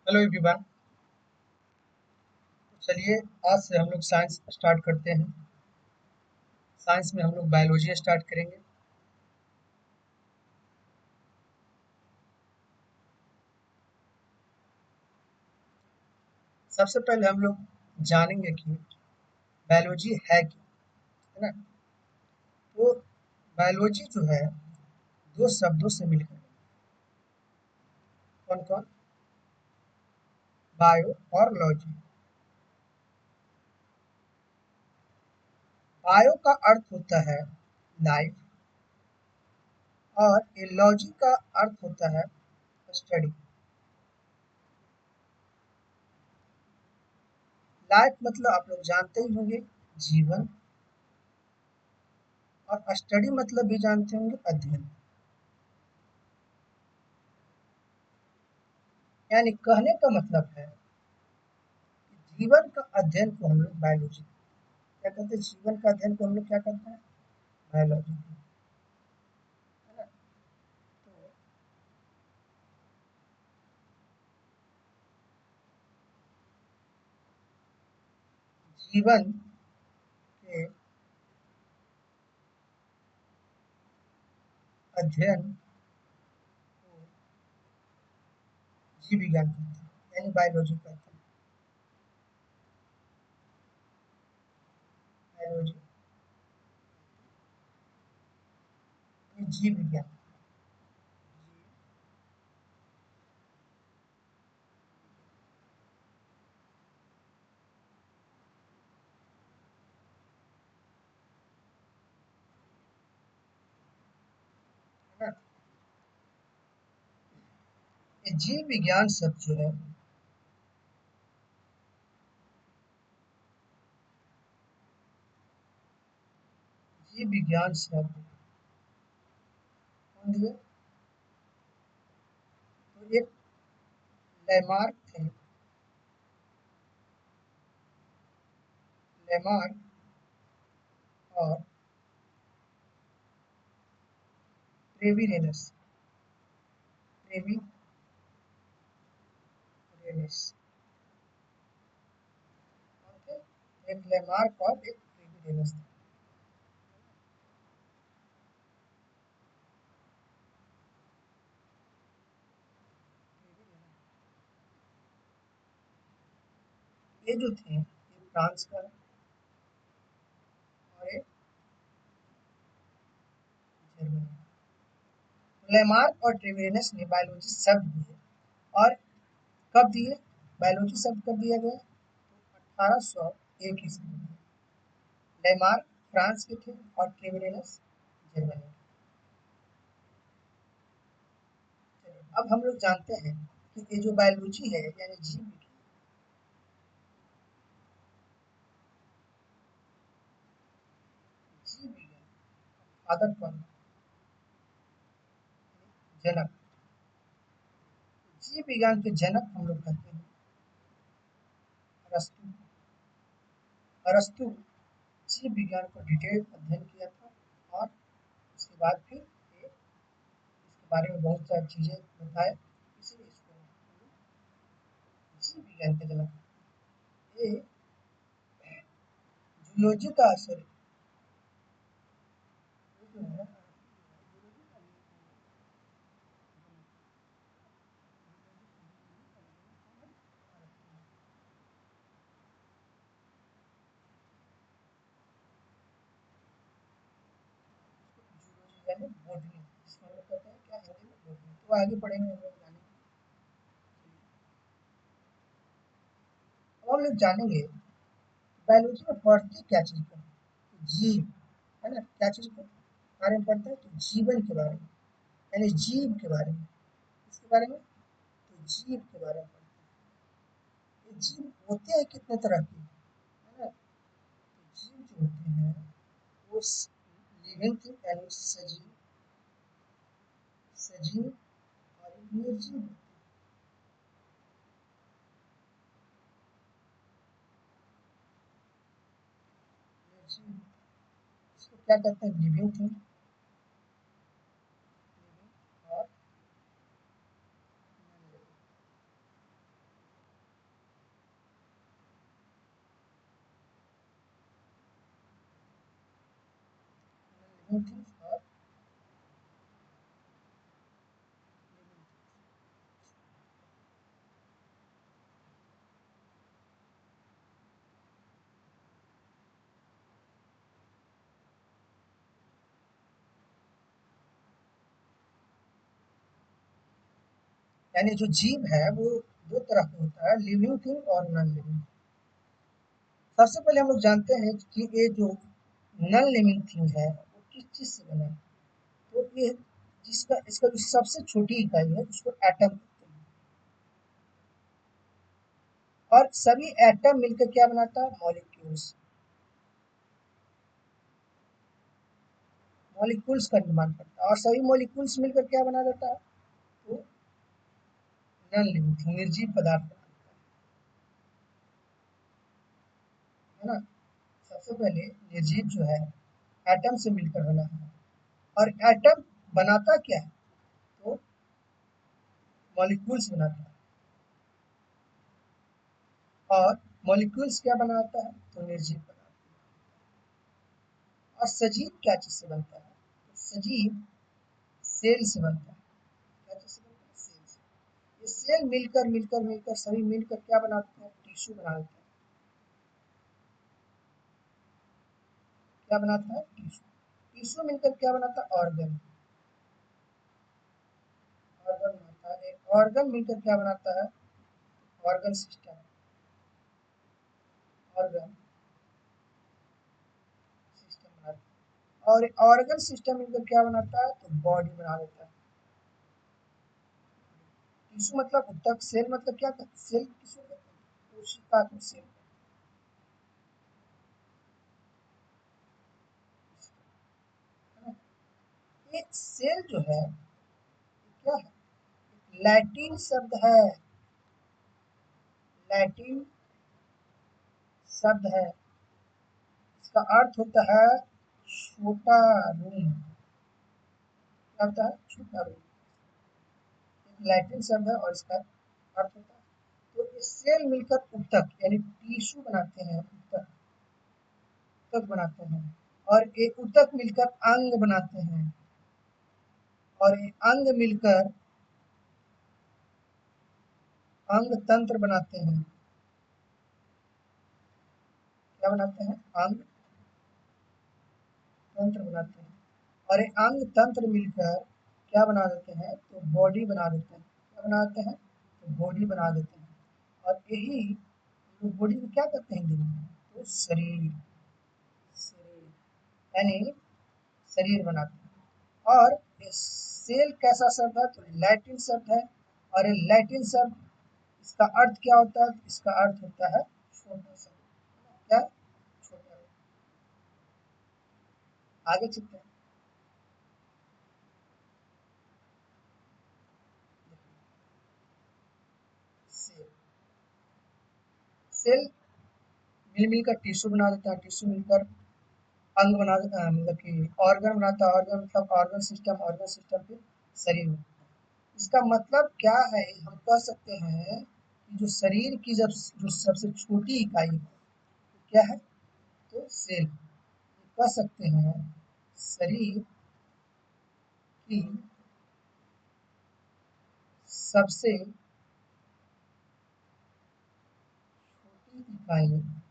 Hello everyone. चलिए आज से हम लोग साइंस स्टार्ट करते हैं। साइंस में हम लोग बायोलॉजी स्टार्ट करेंगे। सबसे पहले हम लोग जानेंगे कि बायोलॉजी है क्या, है ना। तो बायोलॉजी जो है दो शब्दों से मिलकर बनी। कौन कौन? बायो और लॉजी। बायो का अर्थ होता है लाइफ और ये लॉजी का अर्थ होता है स्टडी। लाइफ मतलब आप लोग जानते ही होंगे, जीवन। और स्टडी मतलब भी जानते होंगे, अध्ययन। यानी कहने का मतलब है जीवन का अध्ययन को हम लोग बायोलॉजी क्या कहते हैं। जीवन का अध्ययन को हम लोग क्या करते हैं? बायोलॉजी, है ना। तो जीवन के अध्ययन को जीव विज्ञान कहते हैं, यानी बायोलॉजी कहते हैं। बायोलॉजी यानी जीव विज्ञान। है ना। ये जीव विज्ञान शब्द जो है, जीव विज्ञान शब्द कौन दिया? तो एक लैमार्क थे। लैमार्क और ट्रेविरेनस। ट्रेविरेनस कौन थे? एक लैमार्क और एक ट्रेविरेनस थे। ये जो थे ये फ्रांस का है और एक जर्मनी। लेमार्क और ट्रेवेनस ने बायोलॉजी शब्द दिए। और कब दिए? बायोलॉजी शब्द कब दिया गया? 1801 ईस्वी में। लेमार्क फ्रांस के थे और ट्रेवेनस जर्मनी के। चलिए, अब हम लोग जानते हैं कि ये जो बायोलॉजी है यानी जीव विज्ञान, जीव विज्ञान फादर कौन है? जनक। जीव विज्ञान के जनक हम लोग कहते हैं अरस्तु। अरस्तु जीव विज्ञान को डिटेल अध्ययन किया था और उसके बाद फिर ये इसके बारे में बहुत सारी चीजें बताए, इसीलिए इसको जीव विज्ञान के जनक। ये जूलॉजी का असर जो है, जूलॉजी यानी बोटनी, जिसको हम लोग कहते हैं क्या हिंदी में बोटनी। तो आगे पढ़ेंगे हम लोग जानेंगे। अब हम लोग जानेंगे बायोलॉजी में पढ़ते क्या चीज को? जीव, है ना। क्या चीज को बारे में पढ़ते हैं? तो जीवन के बारे में, यानी जीव के बारे में। इसके बारे में तो जीव के बारे में पढ़ते हैं। ये जीव होते हैं कितने तरह के, है ना। तो जीव जो होते हैं वो लिविंग थिंग यानी सजीव, सजीव और एक निर्जीव। निर्जीव इसको क्या कहते हैं? Living thing. लिविंग और लिविंग थिंग्स और यानी जो जीव है वो दो तरह का होता है, लिविंग थिंग और नॉन लिविंग। सबसे पहले हम लोग जानते हैं कि ये जो नॉन लिविंग थिंग है वो किस चीज से बना है। तो ये जिसका इसका जो सबसे छोटी इकाई है उसको एटम कहते हैं। और सभी एटम मिलकर क्या बनाता है, मॉलिक्यूल्स। मॉलिक्यूल्स का निर्माण करता है और सभी मॉलिक्यूल्स मिलकर क्या बना देता है, तो नॉन लिविंग थिंग, निर्जीव पदार्थ बनाता है ना। सबसे पहले निर्जीव जो है एटम से मिलकर बना है। और एटम बनाता क्या है, तो मॉलिक्यूल्स बनाता है। और मॉलिक्यूल्स क्या बनाता है, तो निर्जीव पदार्थ। और सजीव क्या चीज से बनता है, तो सजीव सेल से बनता है। क्या चीज से बनता है, सेल से। ये सेल मिलकर मिलकर मिलकर सभी मिलकर क्या बनाते हैं, टिश्यू बना देते हैं। क्या बनाता है, टिश्यू। टिश्यू मिलकर क्या बनाता है, ऑर्गन। ऑर्गन बनाता है। ऑर्गन मिलकर क्या बनाता है, ऑर्गन सिस्टम। ऑर्गन सिस्टम बनाता है। और ऑर्गन सिस्टम मिलकर क्या बनाता है, तो बॉडी बना देता है। टिश्यू मतलब उत्तक, सेल मतलब क्या कहते हैं, सेल किसको कहते हैं, कोशिका को सेल। ये सेल जो है क्या है, लैटिन शब्द है। लैटिन शब्द है, इसका अर्थ होता है छोटा रूम। क्या होता है, छोटा रूम। लैटिन शब्द है और इसका अर्थ होता है, तो ये सेल मिलकर उत्तक यानी टिश्यू बनाते हैं। उत्तक, उत्तक बनाते हैं। और ये उत्तक मिलकर अंग बनाते हैं। और ये अंग मिलकर अंग तंत्र बनाते हैं। क्या बनाते हैं, अंग तंत्र बनाते हैं। और ये अंग तंत्र मिलकर क्या बना देते हैं, तो बॉडी बना देते हैं। क्या बनाते हैं, तो बॉडी बना देते हैं। और यही जो बॉडी को क्या कहते हैं हिंदी में, तो शरीर। शरीर यानी शरीर बनाते हैं। और ये सेल कैसा शब्द है, तो लैटिन शब्द है। और ये लैटिन शब्द, इसका अर्थ क्या होता है, इसका अर्थ होता है छोटा सा। क्या, छोटा। आगे चलते हैं। सेल, सेल मिल मिलकर टिश्यू बना देता है। टिश्यू मिलकर अंग बना देता है, मतलब कि ऑर्गन बनाता है। ऑर्गन मतलब ऑर्गन सिस्टम। ऑर्गन सिस्टम फिर शरीर। इसका मतलब क्या है, हम कह सकते हैं कि जो शरीर की जब जो सबसे छोटी इकाई है, क्या है, तो सेल। कह सकते हैं शरीर की सबसे छोटी इकाई है।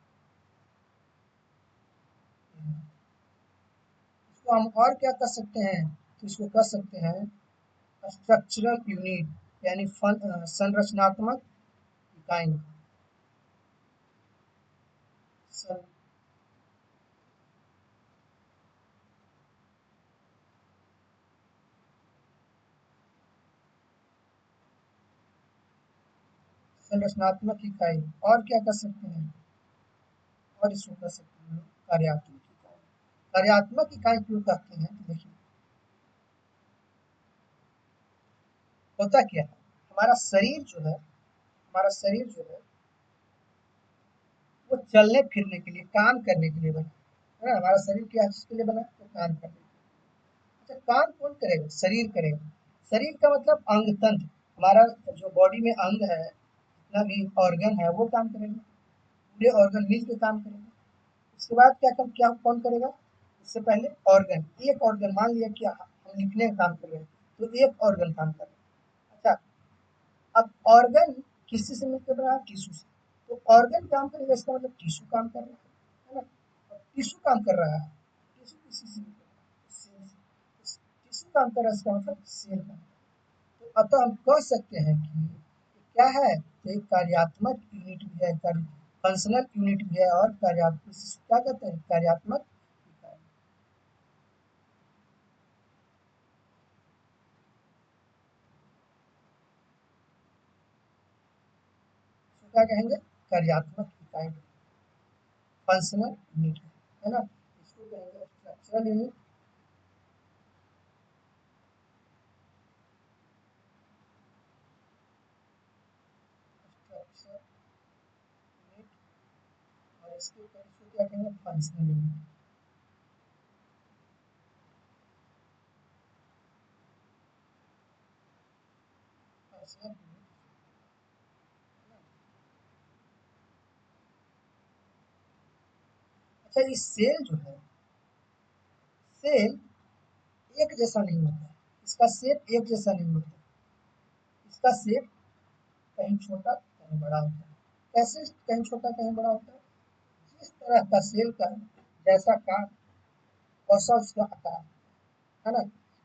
इसको हम और क्या कर सकते हैं, तो इसको कह सकते हैं स्ट्रक्चरल यूनिट यानी संरचनात्मक इकाई। सं- संरचनात्मक इकाई। और क्या कर सकते हैं, और इसको कर सकते हैं कार्यात्मक इकाई। कार्यात्मक इकाई क्यों कहते हैं, तो देखिए होता क्या है, हमारा शरीर जो है, हमारा शरीर जो है वो चलने फिरने के लिए, काम करने के लिए बना है ना। हमारा शरीर क्या चीज के लिए बना है, तो काम करने के लिए। अच्छा, काम कौन करेगा, शरीर करेगा। शरीर का मतलब अंग तंत्र। हमारा जो बॉडी में अंग है, जितना भी ऑर्गन है वो काम करेंगे। पूरे ऑर्गन मिल के काम करेंगे। उसके बाद क्या कौन करेगा, इससे पहले ऑर्गन, एक ऑर्गन मान लिया कि हम लिखने का काम कर रहे हैं तो एक ऑर्गन काम कर रहा है। अच्छा, अब ऑर्गन किसी से मिलकर बना है? टिश्यू से। तो ऑर्गन काम करेगा इसका मतलब टिश्यू काम कर रहा है ना? टिश्यू काम कर रहा है, टिश्यू किसी से मिलकर बना है? सेल से। टिश्यू काम कर रहा है इसका मतलब सेल काम। तो अतः हम कह सकते हैं कि क्या है, तो एक कार्यात्मक यूनिट भी है, फंक्शनल यूनिट भी है और कार्यात्मक, क्या कहते हैं, कार्यात्मक इकाई। इसको क्या कहेंगे, कार्यात्मक इकाई, फंक्शनल यूनिट है ना। इसको कहेंगे स्ट्रक्चरल यूनिट, स्ट्रक्चर यूनिट, और इसको क्या कहेंगे, फंक्शनल यूनिट। Functional unit. अच्छा, ये सेल जो है, सेल एक जैसा नहीं होता है, इसका शेप एक जैसा नहीं होता, इसका शेप कहीं छोटा कहीं बड़ा होता है। कैसे कहीं छोटा कहीं बड़ा होता है? जिस तरह का सेल का जैसा काम वैसा उसका आकार, है ना।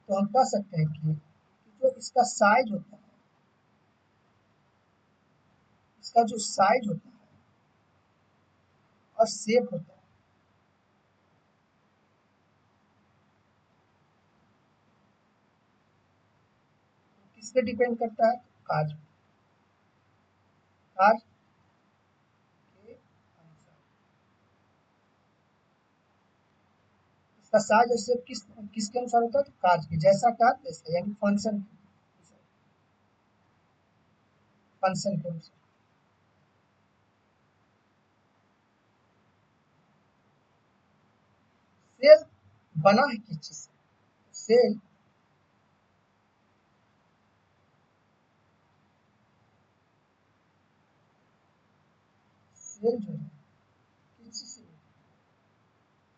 तो हम कह सकते हैं कि जो इसका साइज होता है, इसका जो साइज होता है और शेप होता है, तो किस पे डिपेंड करता है? काज, काज के अनुसार इसका साइज और शेप किसके अनुसार होता है? तो काज के, जैसा काज वैसा, यानी फंक्शन के अनुसार। सेल बना है किस चीज से? सेल, सेल जो है किस चीज से?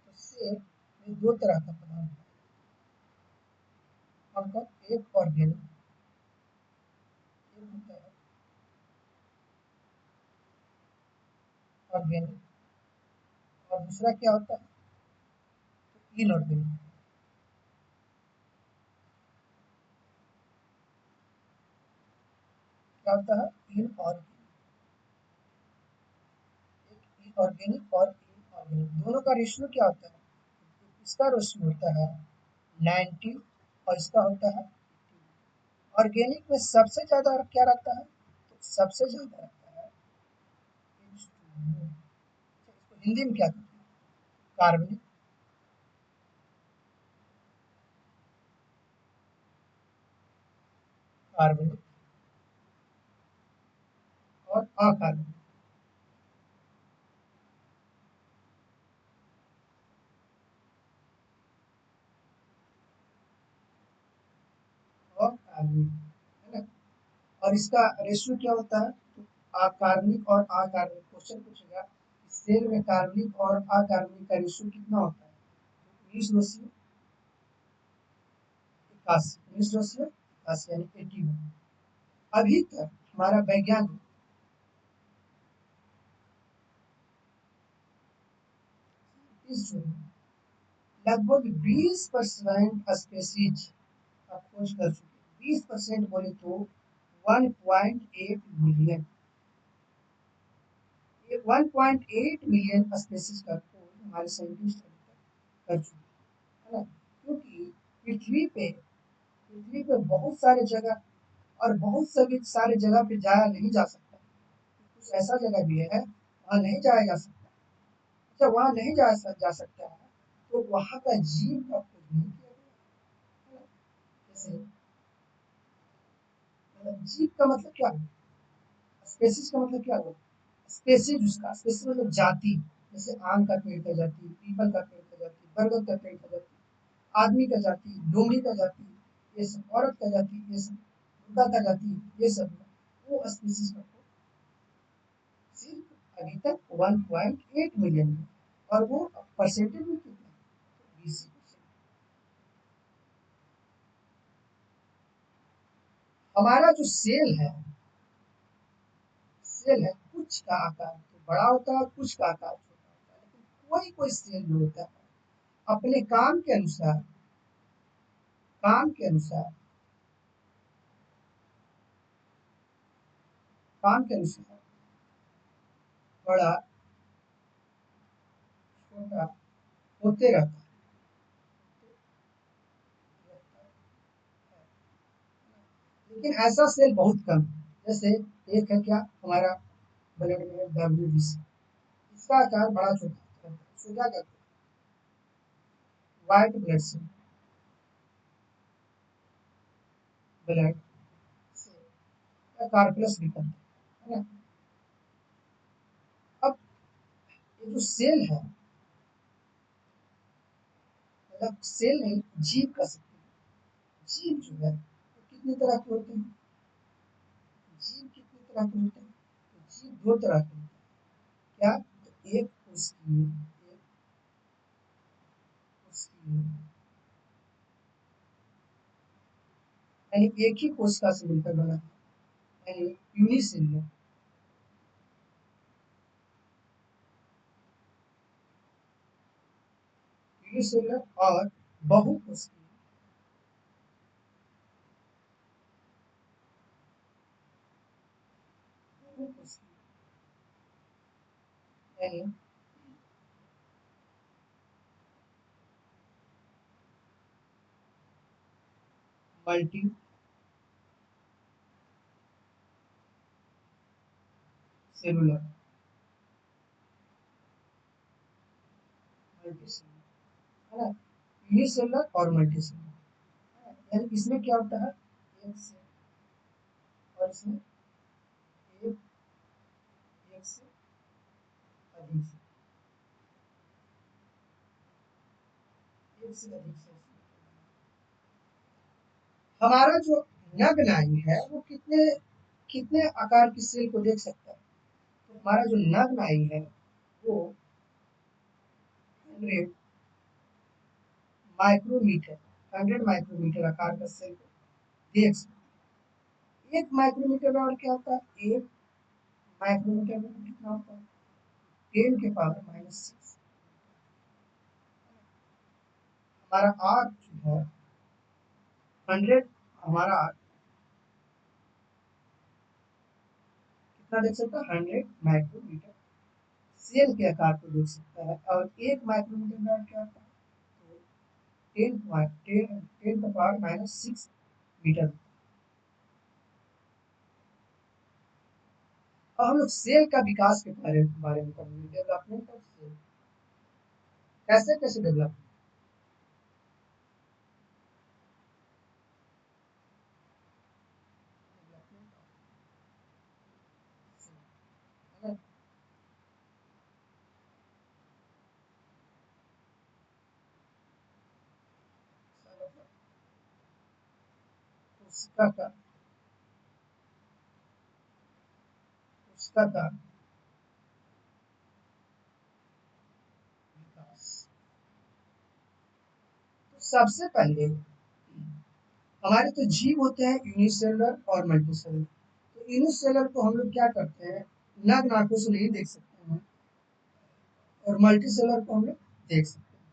तो सेल में दो तरह का पदार्थ है, उनका एक ऑर्गेनिक, एक होता है ऑर्गेनिक, और दूसरा क्या होता है? तो इनऑर्गेनिक। क्या होता है? इनऑर्गेनिक, एक ऑर्गेनिक और इनऑर्गेनिक, दोनों का रेशियो क्या होता है? इसका रेशियो होता है 90 और इसका होता है। ऑर्गेनिक में सबसे ज्यादा क्या रहता है? तो सबसे ज्यादा रहता है H2O। इसको हिंदी में क्या कहते हैं? कार्बनिक, कार्बनिक और अकार्बनिक। और कार्बनिक, है ना। और इसका रेशियो क्या होता है? तो अकार्बनिक और अकार्बनिक, क्वेश्चन पूछेगा सेल में कार्बनिक और अकार्बनिक का रेशियो कितना होता है? 19/81, 19/81 यानी 81। अभी तक हमारा वैज्ञानिक इस जो है लगभग 20% स्पेसीज का खोज कर चुके हैं। 20% बोले तो 1.8 मिलियन, ये 1.8 मिलियन स्पेसीज का खोज हमारे साइंटिस्ट अभी तक कर चुके हैं, है ना। क्योंकि पृथ्वी पे बहुत सारे जगह और बहुत सभी सारे जगह पे जाया नहीं जा सकता, कुछ ऐसा जगह भी है वहाँ नहीं जाया जा सकता। अच्छा, वहाँ नहीं जा सकता है तो वहाँ का जीव का खोज नहीं किया गया, है ना। जैसे जीव का मतलब क्या है? स्पेसिस का मतलब क्या हुआ? स्पेसिस, उसका स्पेसिस मतलब जाति, जैसे आम का पेड़ का जाति, पीपल का पेड़ का जाति, बरगद का पेड़ का जाति, आदमी का जाति, लोमड़ी का जाति, ये सब औरत का जाति, ये सब मुर्गा का जाति, ये सब वो स्पीसीज का सिर्फ अभी तक 1.8 मिलियन है। और वो परसेंटेज में कितना है? इसी हमारा जो सेल है कुछ का आकार तो बड़ा होता है, कुछ का आकार छोटा होता है, लेकिन कोई कोई सेल जो होता है अपने काम के अनुसार काम के अनुसार बड़ा छोटा होते रहता है, लेकिन ऐसा सेल बहुत कम है। जैसे एक है क्या हमारा ब्लड में WBC, इसका आकार बड़ा छोटा रहता है, इसको क्या कहते हैं, व्हाइट ब्लड सेल, ब्लड से कार्पलस भी कहते हैं, है ना। अब ये जो सेल है, मतलब सेल नहीं, जीव का सकते हैं। जीव जो है वो कितने तरह के होते हैं, जीव कितने तरह के होते हैं, तो जीव दो तरह के होते हैं। क्या, तो एक उसकी यानी एक ही कोशिका से मिलकर बना है, यानी यूनिसेलुलर। यूनिसेलुलर और बहुकोशिकीय। बहुकोशिकीय यानी मल्टी सेलुलर, मल्टी सेलुलर, है ना। यूनिसेलुलर और मल्टी सेलुलर, यानी इसमें क्या होता है, एक से और इसमें एक एक से अधिक से एक से अधिक से हमारा जो नग्न नाई है वो कितने कितने आकार की सेल को देख सकता है, तो हमारा जो नग्न नाई है वो 100 माइक्रोमीटर 100 माइक्रोमीटर आकार का सेल को देख सकता है। एक माइक्रोमीटर में और क्या होता है, एक माइक्रोमीटर में कितना होता है, 10 के पावर -6। हमारा आर्क जो है 100, हमारा आर्क कितना देख सकता है, 100 माइक्रोमीटर सेल के आकार को देख सकता है। और एक माइक्रोमीटर में और क्या होता है, तो 10 का पावर -6 मीटर। अब हम लोग सेल का विकास के बारे में पढ़ेंगे, डेवलपमेंट ऑफ सेल, कैसे कैसे डेवलप, उसका का उसका विकास। तो सबसे पहले हमारे तो जीव होते हैं यूनिसेलुलर और मल्टीसेलुलर। तो यूनिसेलुलर को हम लोग क्या करते हैं, नग्न आंखों से नहीं देख सकते हैं, और मल्टीसेलुलर को हम लोग देख सकते हैं।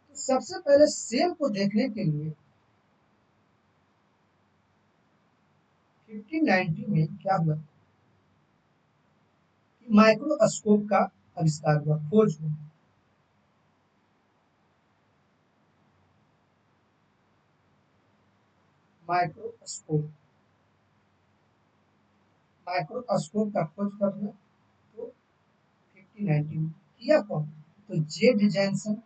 तो सबसे पहले सेल को देखने के लिए 1590 में क्या हुआ कि माइक्रोस्कोप का आविष्कार हुआ, खोज हुआ। माइक्रोस्कोप माइक्रोस्कोप का खोज कब हुआ, तो 1590 में किया कौन, तो जेड जैनसन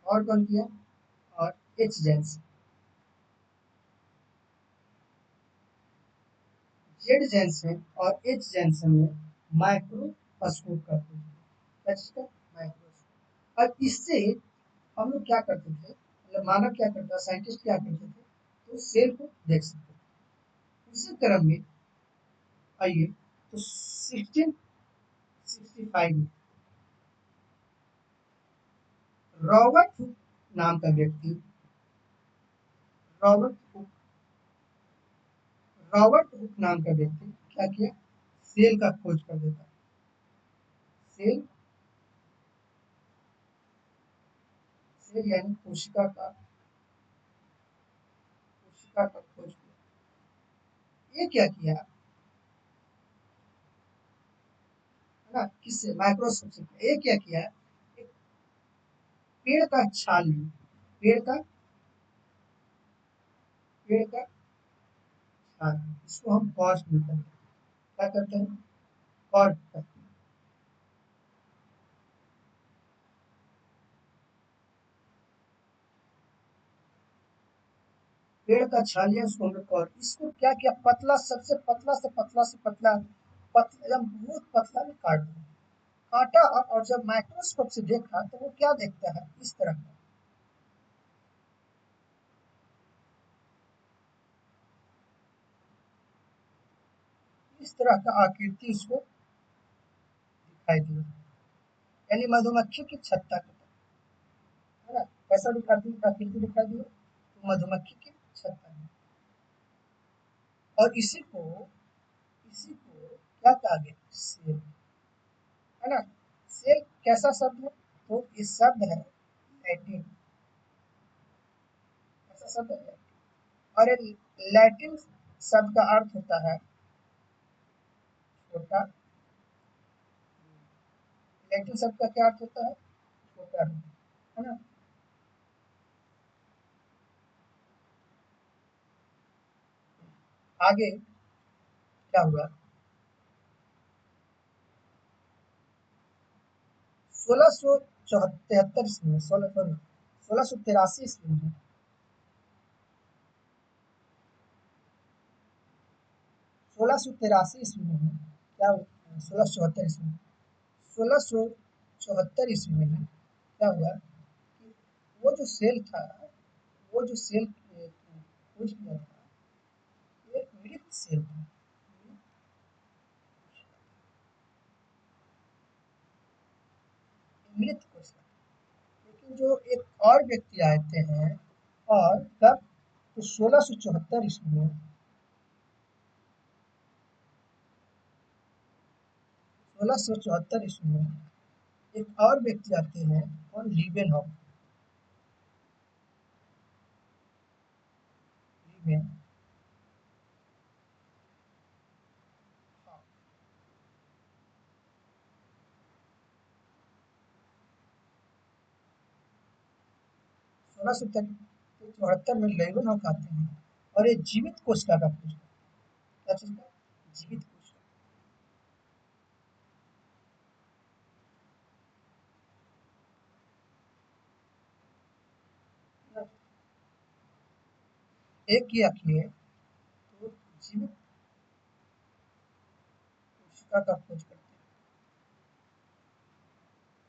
और कौन किया, और एच जेड जैनसन और एच जैनसन ने माइक्रोस्कोप का खोज किया। क्या चीज का, माइक्रोस्कोप। और इससे हम लोग क्या करते थे, मतलब मानव क्या करता, साइंटिस्ट क्या करते थे, तो सेल को देख सकते थे। उसी क्रम में आइए, तो 1965 में रॉबर्ट हुक नाम का व्यक्ति रॉबर्ट हुक रॉबर्ट हुक नाम का व्यक्ति क्या किया, सेल का खोज कर देता है। सेल सेल यानी कोशिका का खोज किया। ये क्या किया है ना, किससे, माइक्रोस्कोप से किया। ये क्या किया है, एक पेड़ का छाल लिया, पेड़ का पेड़ का छाल, इसको हम कॉर्ड बोलते हैं। क्या करते हैं, कॉर्ड करते हैं। पेड़ का छाल लिया, उसको हमने कॉर्ड, इसको क्या किया, पतला, सबसे पतला से पतला से पतला, एकदम बहुत पतला में काट दिया। काटा और जब माइक्रोस्कोप से देखा तो वो क्या देखता है, इस तरह का, इस तरह का आकृति उसको दिखाई दिया, यानी मधुमक्खी की छत्ता की तरह, है ना, कैसा आकृति आकृति दिखाई दिया, तो मधुमक्खी की छत्ता में। और इसी को क्या कहा गया, सेल, है ना। सेल कैसा शब्द है, तो ये शब्द है लैटिन, कैसा शब्द है, और ये लैटिन शब्द का अर्थ होता है छोटा। लैटिन शब्द का क्या अर्थ होता है, छोटा, है ना। आगे क्या हुआ, 1673 ईस्वी में, 1683 ईस्वी में, 1683 ईस्वी में क्या, 1674 ईस्वी में, 1674 ईस्वी में क्या हुआ कि वो जो सेल था, वो जो सेल खोज किया था, ये मृत सेल था, मृत कोश था। लेकिन जो एक और व्यक्ति आते हैं, और कब, तो 1674 ईस्वी में, 1674 ईस्वी में एक और व्यक्ति आते हैं, और लीबेनहॉफ, लीबेन, हाँ, 1674 में लेवेनहॉक आते हैं, और ये जीवित कोशिका का खोज, क्या चीज का, जीवित कोशिका। एक ही आखिए, तो जीवित कोशिका का खोज करते हैं।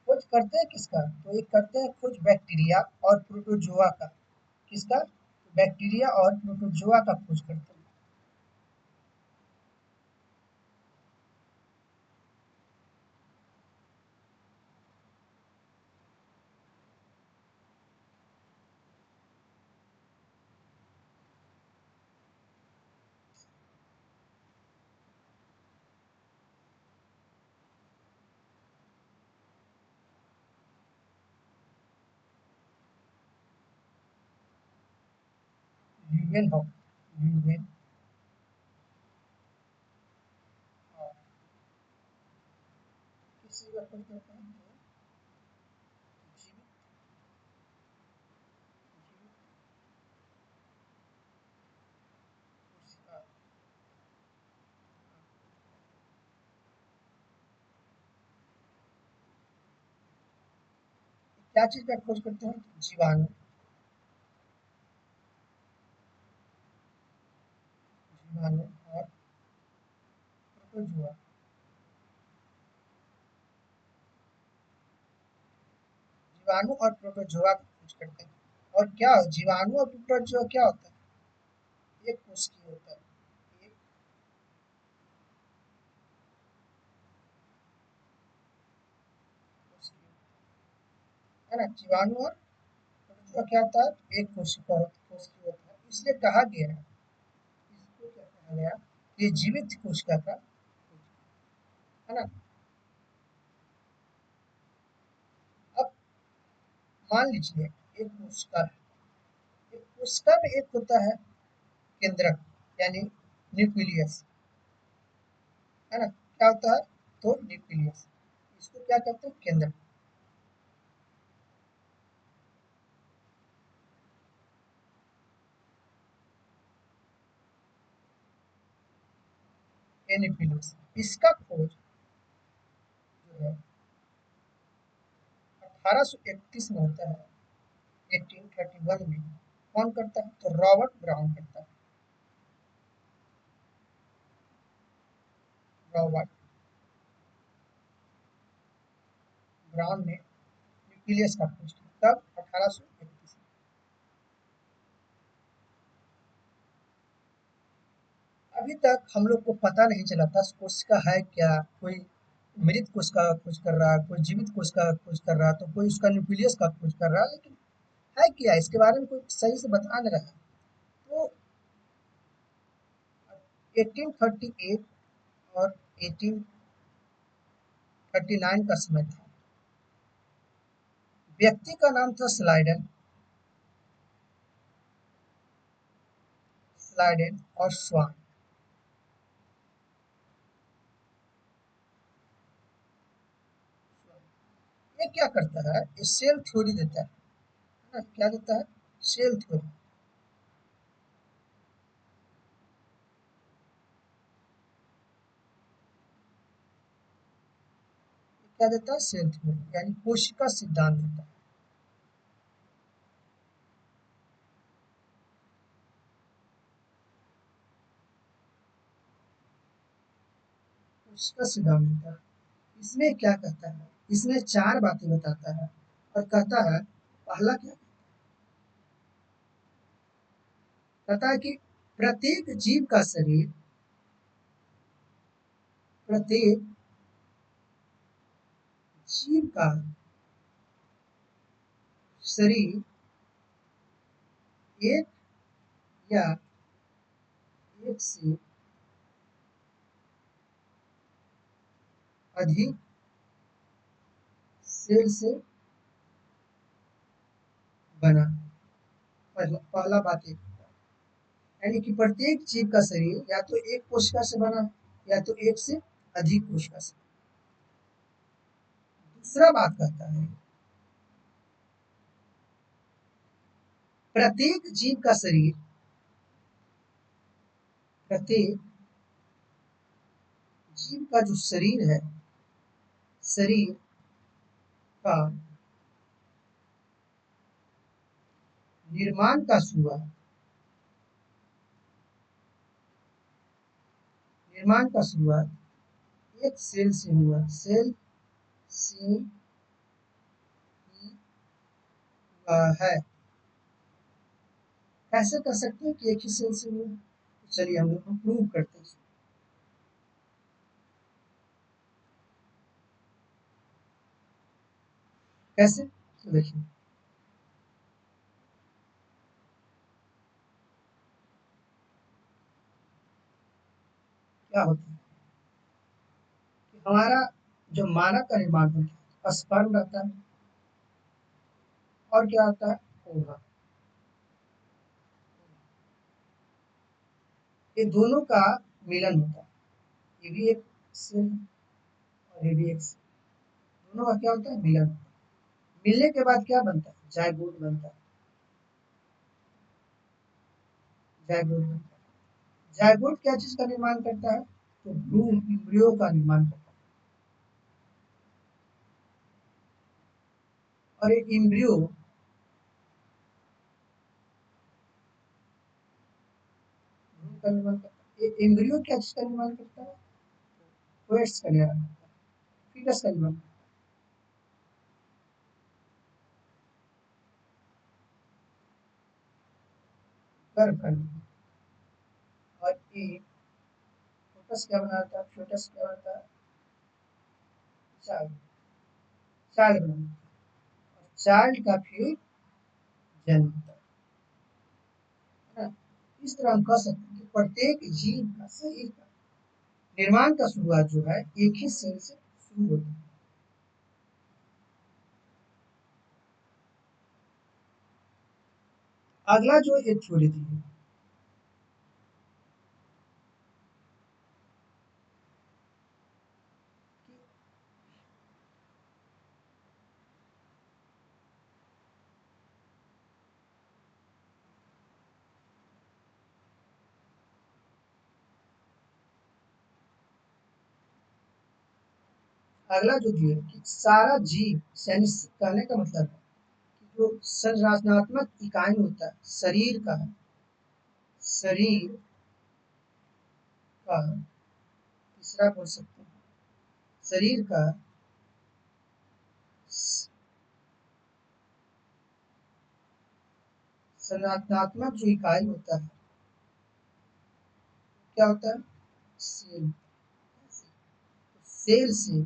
खोज करते हैं किसका, तो एक करते हैं खोज बैक्टीरिया और प्रोटोजोआ का, किसका, बैक्टीरिया और प्रोटोजोआ का खोज करते हैं। ल्यूवेनहॉक, ल्यूवेन, और किस चीज का खोज करते हैं, तो जीवित जीवित कोशिका, क्या चीज का खोज करते हैं, जीवाणु, जीवाणु और प्रोटोजोआ, जीवाणु और प्रोटोजोआ का खोज करते हैं। और क्या जीवाणु और प्रोटोजोआ क्या होता है, एक कोशिकीय होता है, एक है ना। जीवाणु और प्रोटोजोआ क्या होता है, एक कोशिका कोशिकीय होता है, इसलिए कहा गया है, इसको क्या कहा गया, ये जीवित कोशिका का, है ना। अब मान लीजिए एक कोशिका है, एक कोशिका में एक होता है केंद्रक यानी न्यूक्लियस, है ना। क्या होता है, तो न्यूक्लियस, इसको क्या कहते हैं, केंद्रक। ये न्यूक्लियस, इसका खोज जो है 1831 में होता है, 1831 में। कौन करता है, तो रॉबर्ट ब्राउन करता है। रॉबर्ट ब्राउन ने न्यूक्लियस का खोज किया, तब 1831 में। अभी तक हम लोग को पता नहीं चला था कोशिका है क्या, कोई मृत कोशिका का खोज कर रहा है, कोई जीवित कोशिका का खोज कर रहा है, तो कोई उसका न्यूक्लियस का खोज कर रहा है, लेकिन है क्या, इसके बारे में कोई सही से बता नहीं रहा। तो 1838 और 1839 का समय था। व्यक्ति का नाम था स्लाइडन, स्लाइडेन और स्वान। ये क्या करता है, ये सेल थ्योरी देता है ना, क्या देता है, सेल थ्योरी। क्या देता है, सेल थ्योरी यानी कोशिका सिद्धांत देता है। कोशिका सिद्धांत देता है। इसमें क्या कहता है, इसमें चार बातें बताता है और कहता है, पहला क्या कहता है कि प्रत्येक जीव का शरीर, प्रत्येक जीव का शरीर एक या एक से अधिक सेल से बना। पहला बात एक, यानी कि प्रत्येक जीव का शरीर या तो एक कोशिका से बना है या तो एक से अधिक कोशिका से। दूसरा बात कहता है, प्रत्येक जीव का शरीर, प्रत्येक जीव का जो शरीर है, शरीर का निर्माण का शुरुआत, निर्माण का शुरुआत एक सेल से हुआ, सेल से ही हुआ है। कैसे कर सकते हैं कि एक ही सेल से हुआ, तो चलिए हम लोग प्रूव करते हैं। कैसे, तो देखिए क्या होता है कि हमारा जो मानव का निर्माण होता है, स्पर्म रहता है और क्या होता है, ओवा। ये दोनों का मिलन होता है, ये भी एक सेल है और ये भी एक सेल, दोनों का क्या होता है, मिलन। मिलने के बाद क्या बनता है, जायगोट बनता है, जायगोट बनता है। जायगोट क्या चीज का निर्माण करता है, तो भ्रूण इम्ब्रियो का निर्माण करता है। और एक इम्ब्रियो, भ्रूण का निर्माण करता है, इम्ब्रियो क्या चीज का निर्माण करता है, कोएट्स का निर्माण करता है, फीटस का निर्माण गर्भ का निर्माण। और ये फोटस क्या बनाता है, फोटस क्या बनता है, चाल, चाल बनाता है। चाइल्ड का फिर जन्म तक, है ना। इस तरह हम कह सकते हैं कि प्रत्येक जीव का शरीर का निर्माण का शुरुआत जो है एक ही सेल से शुरू होती है। अगला जो एक थ्योरी थी, अगला जो दिया कि सारा जीव यानी कहने का मतलब है कि जो संरचनात्मक इकाई होता है शरीर का, शरीर का तीसरा बोल सकते हैं, शरीर का संरचनात्मक जो इकाई होता है क्या होता है, सेल। सेल से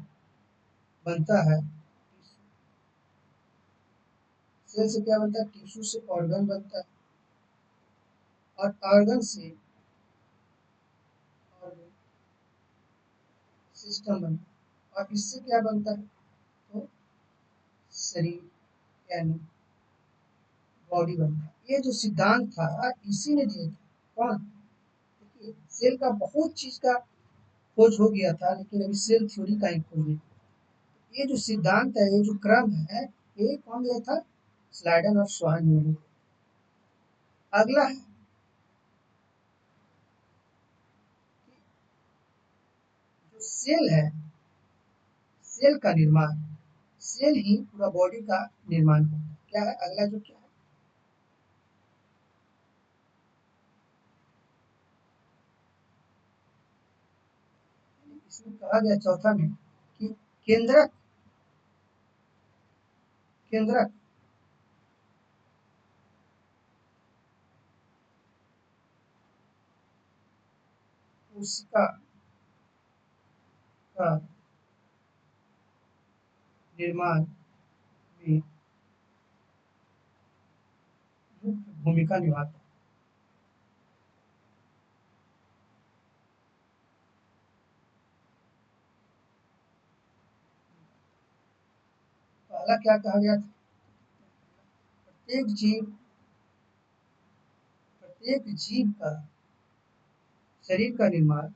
बनता है, सेल से क्या बनता है, टिश्यू से ऑर्गन बनता है, और ऑर्गन से ऑर्गन सिस्टम बनता है, और इससे क्या बनता है, तो शरीर यानी बॉडी बनता है। ये जो सिद्धांत था इसी ने दिया था, कौन, देखिए सेल का बहुत चीज का खोज हो गया था लेकिन अभी सेल थ्योरी का ही खोज है। ये जो सिद्धांत है, ये जो क्रम है, ये कौन दिया था, स्लाइडन और स्वान ने। अगला है जो सेल है, सेल का निर्माण, सेल ही पूरा बॉडी का निर्माण होता है। क्या है अगला जो, क्या है, इसमें कहा गया चौथा में कि केंद्रक, केंद्रक कोशिका का निर्माण में मुख्य भूमिका निभाता है। पहला क्या कहा गया था, प्रत्येक जीव, प्रत्येक जीव का शरीर का निर्माण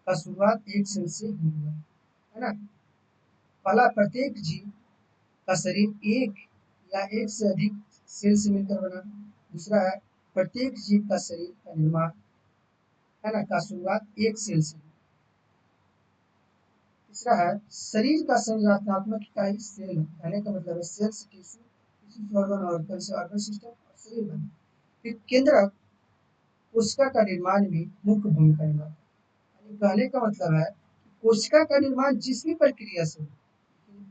का शुरुआत एक सेल से ही हुआ है ना। पहला, प्रत्येक जीव का शरीर एक या एक से अधिक सेल से मिलकर बना। दूसरा है प्रत्येक जीव का शरीर का निर्माण, है ना, का शुरुआत एक सेल से। तीसरा है शरीर का संरचनात्मक इकाई सेल है, कहने का मतलब है सेल से टिश्यू, टिश्यू से ऑर्गन, ऑर्गन से ऑर्गन सिस्टम और शरीर बना। फिर केंद्रक कोशिका का निर्माण में मुख्य भूमिका निभाता है, यानी कहने का मतलब है कि कोशिका का निर्माण जिस भी प्रक्रिया से हो, जो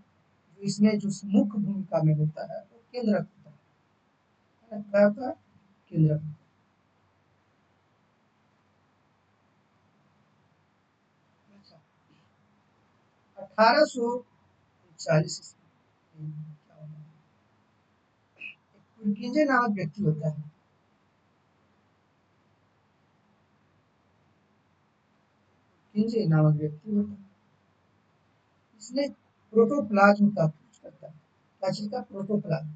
इसमें जो मुख्य भूमिका में होता है वो केंद्रक होता है ना, क्या होता है, केंद्रक। अच्छा, 1840 ईस्वी में क्या होता है, एक पुरकिंजे नामक व्यक्ति होता है, किंजे नामक व्यक्ति होता है, इसने प्रोटोप्लाज्म का खोज करता है। क्या चीज का, प्रोटोप्लाज्म,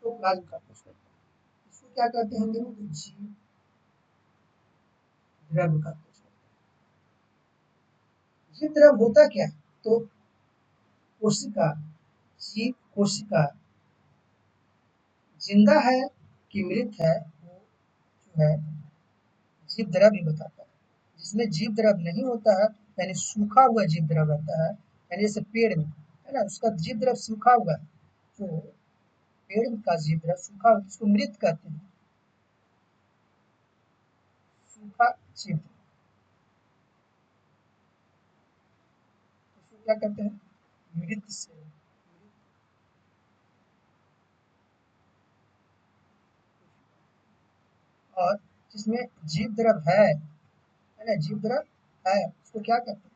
प्रोटोप्लाज्म का खोज करता है। इसको क्या कहते हैं देखो, तो जीव द्रव्य का खोज करता है। जीव द्रव्य होता क्या है, तो कोशिका, जीव कोशिका जिंदा है कि मृत है, वो जो है जीव द्रव्य ही बताता है। जिसमें जीव द्रव्य नहीं होता है, यानी सूखा हुआ जीव द्रव्य रहता है, यानी जैसे पेड़ में, है ना, उसका जीव द्रव्य सूखा हुआ है, तो पेड़ का जीव द्रव्य सूखा हुआ, उसको मृत कहते हैं, सूखा जीव द्रव्य, उसको क्या कहते हैं, मृत से। और जिसमें जीव द्रव्य है है ना, जीव द्रव है, उसको क्या कहते हैं?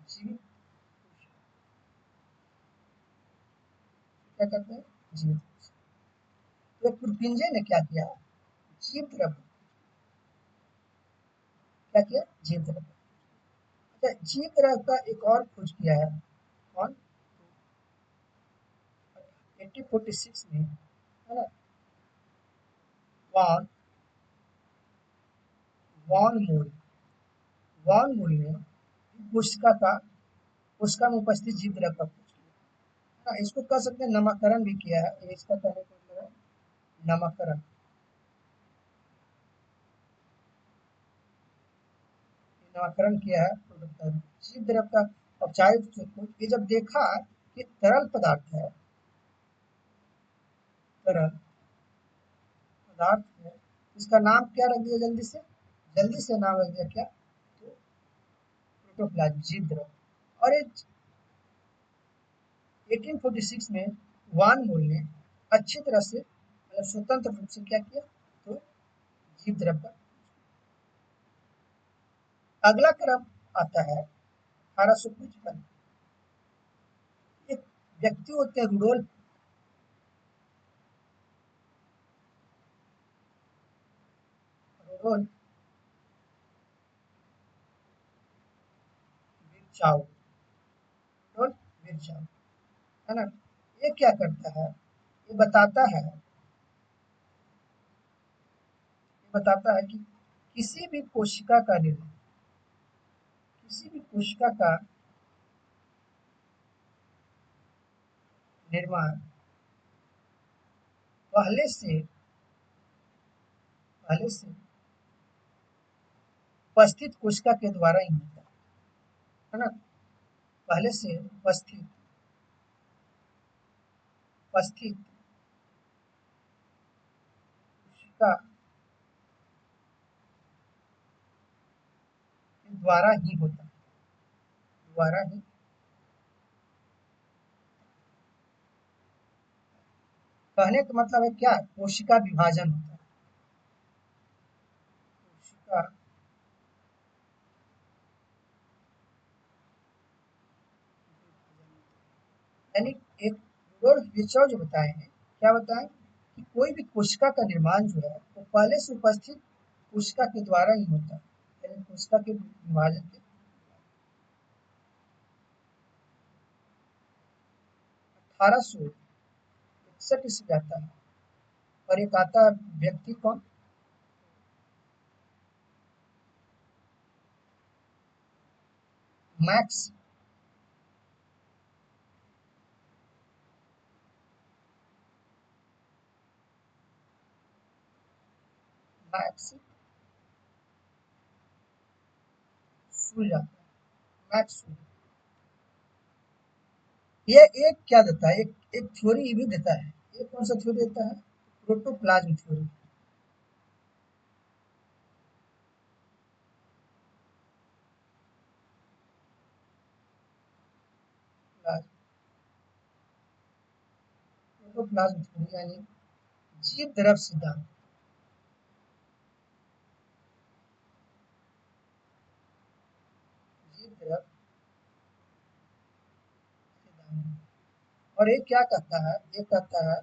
जीवित, क्या कहते हैं? जीवित। तो कृत्रिंजय ने क्या किया? जीव द्रव, क्या किया? जीव द्रव। अच्छा, जीव द्रव का एक और खोज किया है, कौन? 1846 में, है ना, वॉन वॉन मूल वॉन मूल ने कोशिका में उपस्थित जीव द्रव का खोज किया। हाँ, इसको कह सकते हैं नामकरण भी किया है, ये इसका कहने का मतलब है नामकरण। नामकरण किया है प्रोटोप्लाज्म। जीव द्रव का औपचारिक रूप से खोज, ये जब देखा कि तरल पदार्थ है, तरल पदार्थ है, इसका नाम क्या रख दिया? जल्दी से नाम रख दिया क्या? तो प्रोटोप्लाज्म, जीव द्रव। और ये 1846 में वान मूल ने अच्छी तरह से, मतलब स्वतंत्र रूप से क्या किया? तो जीव द्रव का। अगला क्रम आता है 1855। एक व्यक्ति होते हैं रुडोल्फ विर्चाउ, रुडोल्फ विर्चाउ, है ना। ये क्या करता है? ये बताता है कि किसी भी कोशिका का निर्माण, किसी भी कोशिका का निर्माण पहले से पहले से उपस्थित कोशिका के द्वारा ही होता है ना। पहले से उपस्थित कोशिका के द्वारा ही होता है, द्वारा ही। कहने का मतलब है क्या? कोशिका विभाजन होता है, कोशिका, यानी एक रुडोल्फ विर्चॉ जो बताए हैं, क्या बताएं? कि कोई भी कोशिका का निर्माण जो है वो पहले से उपस्थित कोशिका के द्वारा ही होता है, यानी कोशिका के विभाजन के। 1861 ईस्वी आता है, और एक आता है व्यक्ति, कौन? मैक्स मैक्स सुल आता है, मैक्स सुल। ये एक क्या देता है? एक थ्योरी ये भी देता है। ये कौन सा थ्योरी देता है? Protoplasm theory. प्रोटोप्लाज्म थ्योरी यानी जीव द्रव सिद्धांत। जीव द्रव सिद्धांत। और ये क्या कहता है? ये कहता है,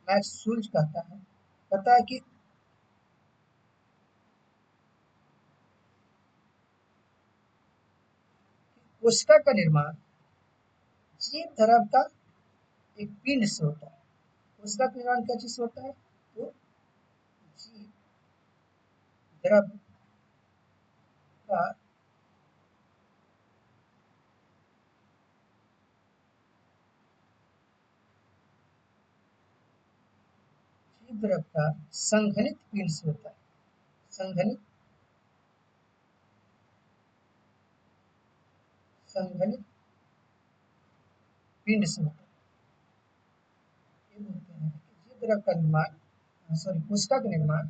मैक्स सुल्ज कहता है कि कोशिका का निर्माण जीव द्रव का एक पिंड से होता है। कोशिका का निर्माण क्या चीज से होता है? तो जीव द्रव का, जीव द्रव का संघनित पिंड से होता है, संघनित संघनित पिंड से होता है। ये बोलते हैं कि जीव द्रव का निर्माण, सॉरी, कोशिका का निर्माण,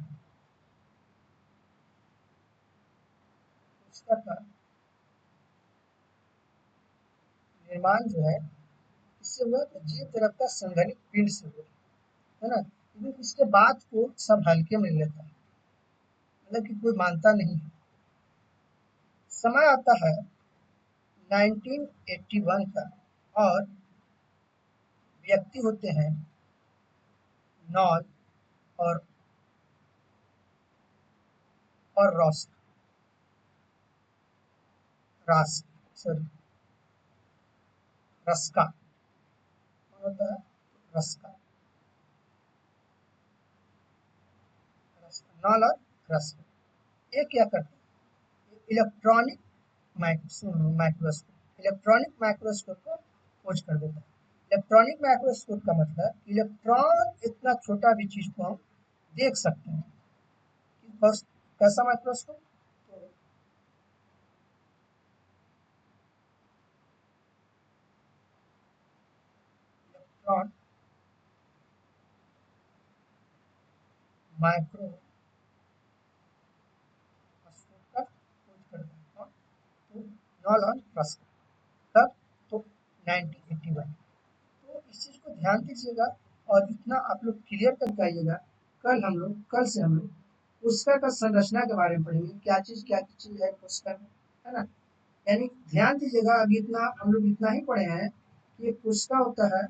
कोशिका का निर्माण जो है इससे हुआ, तो जीव द्रव का संघनित पिंड से हुआ, है ना। क्योंकि इसके बाद को सब हल्के में लेता है, मतलब कि कोई मानता नहीं है। समय आता है 1981 का और व्यक्ति होते हैं नॉल और रॉस रास सॉरी रस्का। कौन होता है? रस्का। नॉल और रस्का। ये क्या करते हैं? इलेक्ट्रॉनिक माइक्रोस्कोप, इलेक्ट्रॉनिक माइक्रोस्कोप को खोज कर देता है। इलेक्ट्रॉनिक माइक्रोस्कोप का मतलब इलेक्ट्रॉन इतना छोटा भी चीज को हम देख सकते हैं। बस कैसा माइक्रोस्कोप? तो इलेक्ट्रॉन माइक्रोस्कोप का खोज कर देता है। तो नॉल और रस्का कब? तो 1981। तो इस चीज को ध्यान दीजिएगा और इतना आप लोग क्लियर करके आइएगा। कल से हम लोग पुष्कर का संरचना के बारे में पढ़ेंगे, क्या चीज है पुष्कर, है ना। यानी ध्यान दीजिएगा, अभी इतना हम लोग इतना ही पढ़े हैं कि एक कोशिका होता है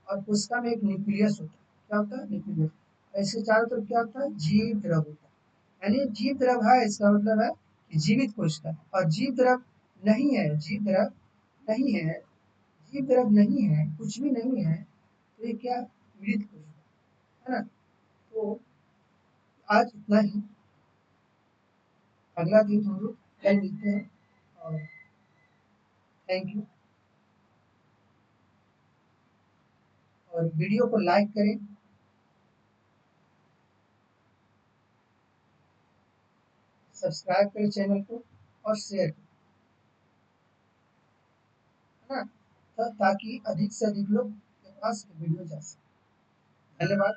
और कोशिका में एक न्यूक्लियस होता है। क्या होता है? न्यूक्लियस। इसके चारों तरफ क्या होता है? जीव द्रव होता है। यानी जीव द्रव है, इसका मतलब है कि जीवित कोशिका है। और जीव द्रव नहीं है, जीव द्रव नहीं है, जीव द्रव नहीं है, कुछ भी नहीं है, तो ये क्या? मृत कोशिका, है ना। तो आज इतना ही। अगला दिन हम लोग कल मिलते हैं और थैंक यू। और वीडियो को लाइक करें, सब्सक्राइब करें चैनल को और शेयर करें, है ना। ताकि अधिक से अधिक लोग के पास वीडियो जा सके। धन्यवाद।